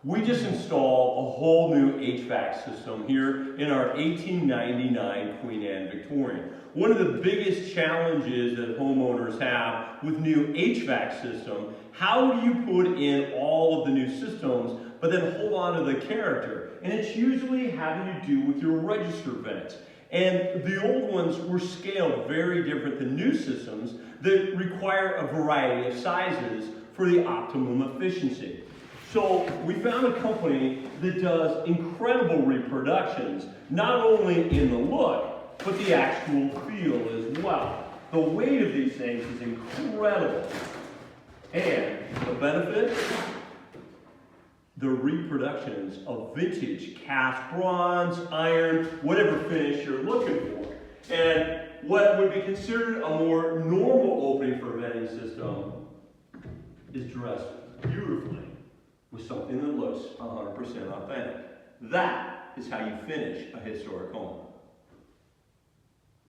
We just installed a whole new HVAC system here in our 1899 Queen Anne Victorian. One of the biggest challenges that homeowners have with new HVAC system, how do you put in all of the new systems but then hold on to the character? And it's usually having to do with your register vents. And the old ones were scaled very different than new systems that require a variety of sizes for the optimum efficiency. So we found a company that does incredible reproductions, not only in the look, but the actual feel as well. The weight of these things is incredible. And the benefit? The reproductions of vintage cast bronze, iron, whatever finish you're looking for. And what would be considered a more normal opening for a venting system is dressed beautifully with something that looks 100% authentic. That is how you finish a historic home.